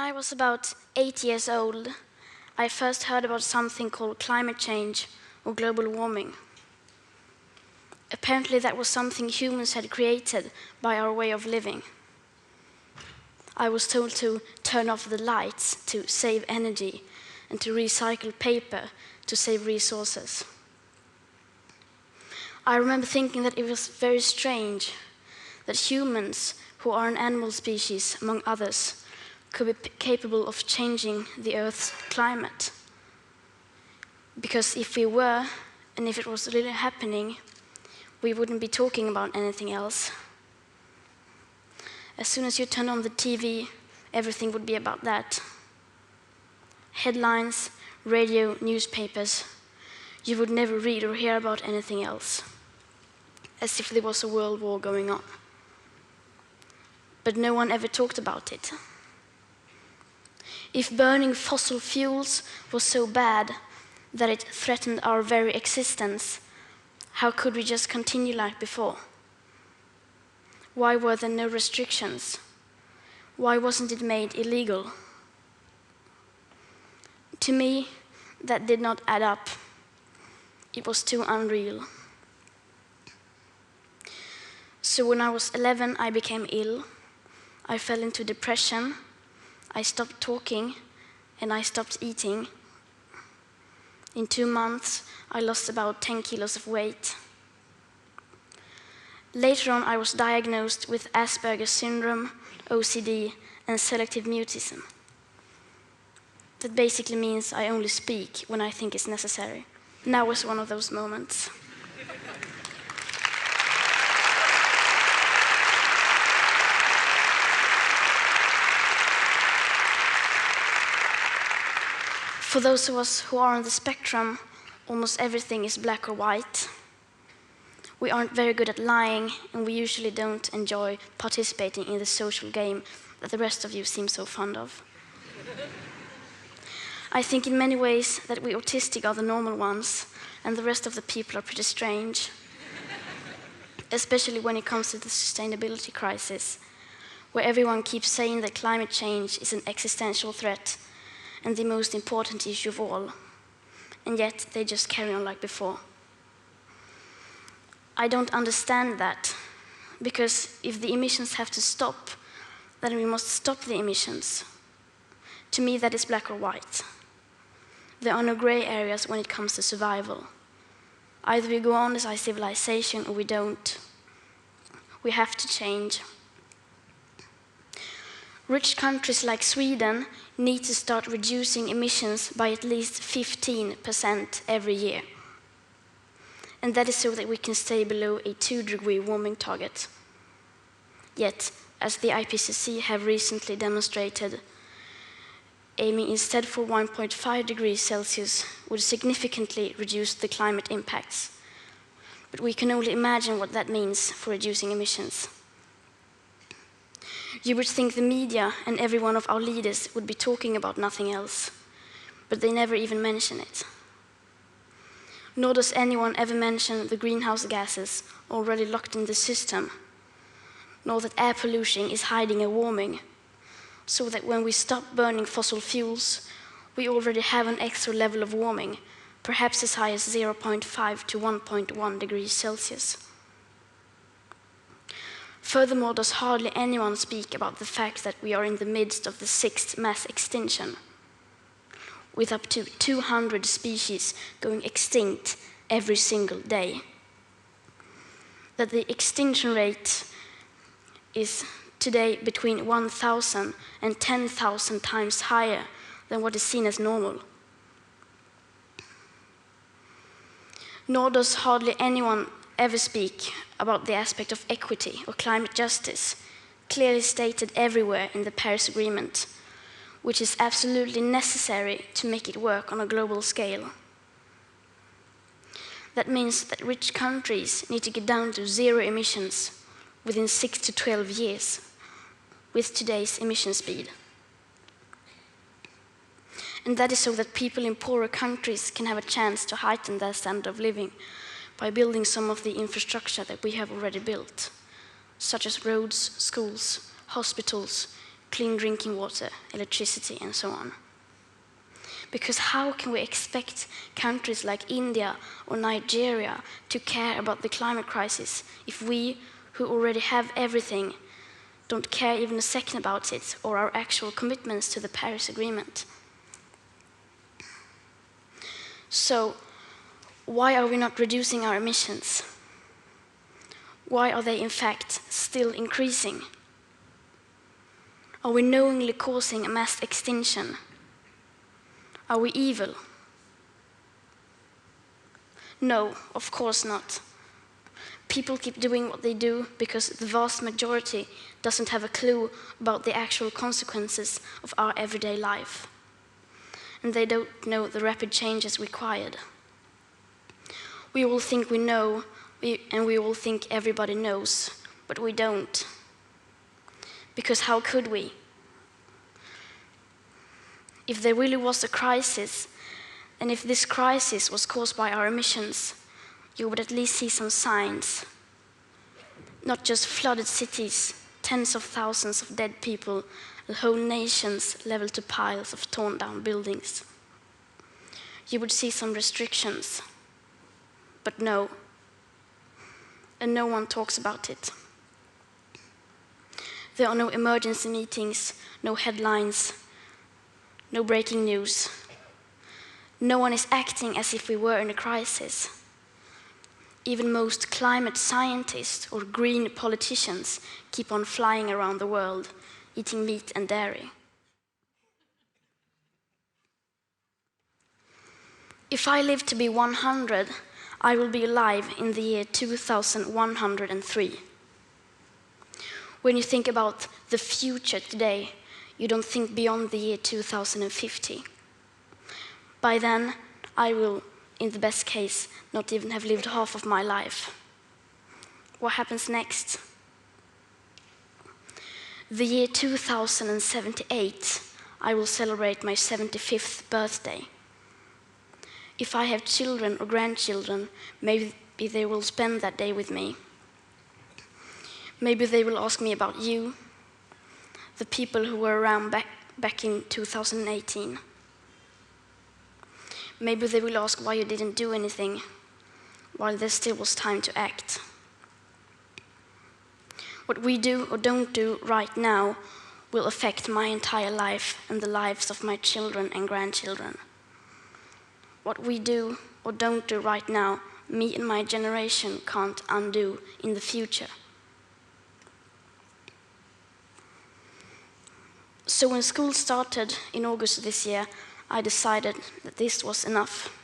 I was about 8 years old, I first heard about something called climate change or global warming. Apparently that was something humans had created by our way of living. I was told to turn off the lights to save energy and to recycle paper to save resources. I remember thinking that it was very strange that humans, who are an animal species among others, could be capable of changing the Earth's climate. Because if we were, and if it was really happening, we wouldn't be talking about anything else. As soon as you turn on the TV, everything would be about that. Headlines, radio, newspapers. You would never read or hear about anything else, as if there was a world war going on. But no one ever talked about it. If burning fossil fuels was so bad that it threatened our very existence, how could we just continue like before? Why were there no restrictions? Why wasn't it made illegal? To me, that did not add up. It was too unreal. So when I was 11, I became ill. I fell into depression. I stopped talking, and I stopped eating. In 2 months, I lost about 10 kilos of weight. Later on, I was diagnosed with Asperger's syndrome, OCD, and selective mutism. That basically means I only speak when I think it's necessary. Now was one of those moments. For those of us who are on the spectrum, almost everything is black or white. We aren't very good at lying, and we usually don't enjoy participating in the social game that the rest of you seem so fond of. I think in many ways that we autistic are the normal ones, and the rest of the people are pretty strange. Especially when it comes to the sustainability crisis, where everyone keeps saying that climate change is an existential threat and the most important issue of all, and yet they just carry on like before. I don't understand that, because if the emissions have to stop, then we must stop the emissions. To me, that is black or white. There are no gray areas when it comes to survival. Either we go on as a civilization or we don't. We have to change. Rich countries like Sweden need to start reducing emissions by at least 15% every year. And that is so that we can stay below a 2-degree warming target. Yet, as the IPCC have recently demonstrated, aiming instead for 1.5 degrees Celsius would significantly reduce the climate impacts. But we can only imagine what that means for reducing emissions. You would think the media and every one of our leaders would be talking about nothing else, but they never even mention it. Nor does anyone ever mention the greenhouse gases already locked in the system, nor that air pollution is hiding a warming, so that when we stop burning fossil fuels, we already have an extra level of warming, perhaps as high as 0.5 to 1.1 degrees Celsius. Furthermore, does hardly anyone speak about the fact that we are in the midst of the 6th mass extinction, with up to 200 species going extinct every single day. That the extinction rate is today between 1,000 and 10,000 times higher than what is seen as normal. Nor does hardly anyone ever speak about the aspect of equity or climate justice, clearly stated everywhere in the Paris Agreement, which is absolutely necessary to make it work on a global scale. That means that rich countries need to get down to 0 emissions within 6 to 12 years with today's emission speed. And that is so that people in poorer countries can have a chance to heighten their standard of living by building some of the infrastructure that we have already built, such as roads, schools, hospitals, clean drinking water, electricity, and so on. Because how can we expect countries like India or Nigeria to care about the climate crisis if we, who already have everything, don't care even a second about it or our actual commitments to the Paris Agreement? So, why are we not reducing our emissions? Why are they in fact still increasing? Are we knowingly causing a mass extinction? Are we evil? No, of course not. People keep doing what they do because the vast majority doesn't have a clue about the actual consequences of our everyday life. And they don't know the rapid changes required. We all think we know, and we all think everybody knows, but we don't. Because how could we? If there really was a crisis, and if this crisis was caused by our emissions, you would at least see some signs. Not just flooded cities, tens of thousands of dead people, and whole nations leveled to piles of torn down buildings. You would see some restrictions, but no. And no one talks about it. There are no emergency meetings, no headlines, no breaking news. No one is acting as if we were in a crisis. Even most climate scientists or green politicians keep on flying around the world, eating meat and dairy. If I live to be 100, I will be alive in the year 2103. When you think about the future today, you don't think beyond the year 2050. By then, I will, in the best case, not even have lived half of my life. What happens next? The year 2078, I will celebrate my 75th birthday. If I have children or grandchildren, maybe they will spend that day with me. Maybe they will ask me about you, the people who were around back in 2018. Maybe they will ask why you didn't do anything while there still was time to act. What we do or don't do right now will affect my entire life and the lives of my children and grandchildren. What we do or don't do right now, me and my generation can't undo in the future. So when school started in August this year, I decided that this was enough.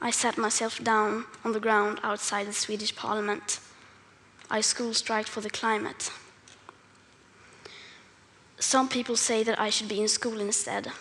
I sat myself down on the ground outside the Swedish parliament. I school striked for the climate. Some people say that I should be in school instead.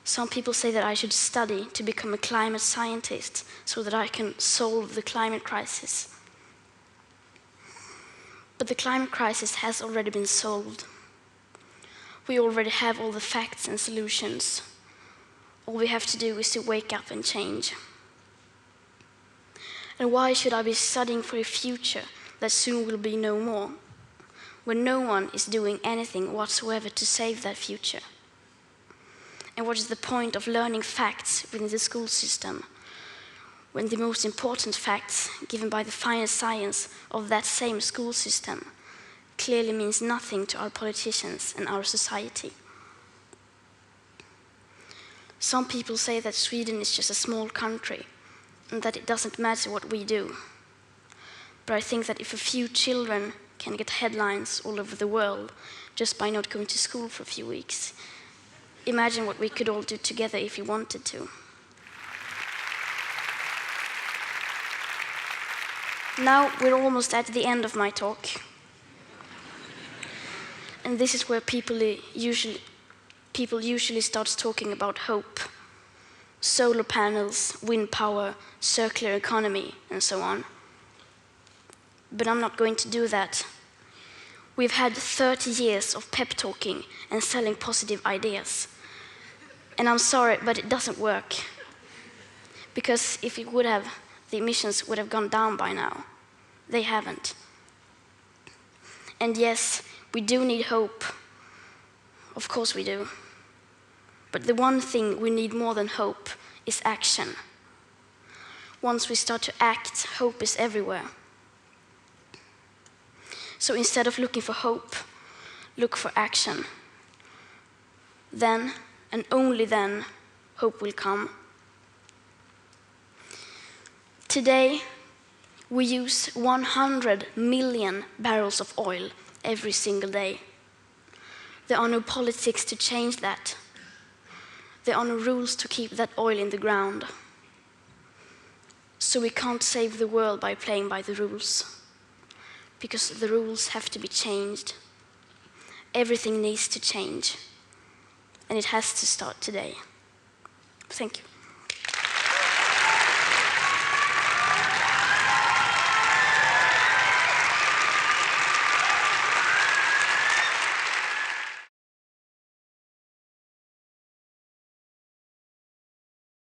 Some people say that I should study to become a climate scientist so that I can solve the climate crisis. But the climate crisis has already been solved. We already have all the facts and solutions. All we have to do is to wake up and change. And why should I be studying for a future that soon will be no more, when no one is doing anything whatsoever to save that future? And what is the point of learning facts within the school system, when the most important facts given by the finest science of that same school system clearly means nothing to our politicians and our society? Some people say that Sweden is just a small country and that it doesn't matter what we do. But I think that if a few children can get headlines all over the world just by not going to school for a few weeks, imagine what we could all do together if we wanted to. Now we're almost at the end of my talk. And this is where people usually start talking about hope. Solar panels, wind power, circular economy, and so on. But I'm not going to do that. We've had 30 years of pep talking and selling positive ideas. And I'm sorry, but it doesn't work. Because if it would have, the emissions would have gone down by now. They haven't. And yes, we do need hope. Of course we do. But the one thing we need more than hope is action. Once we start to act, hope is everywhere. So instead of looking for hope, look for action. Then, and only then, hope will come. Today, we use 100 million barrels of oil every single day. There are no politics to change that. There are no rules to keep that oil in the ground. So we can't save the world by playing by the rules, because the rules have to be changed. Everything needs to change, and it has to start today. Thank you.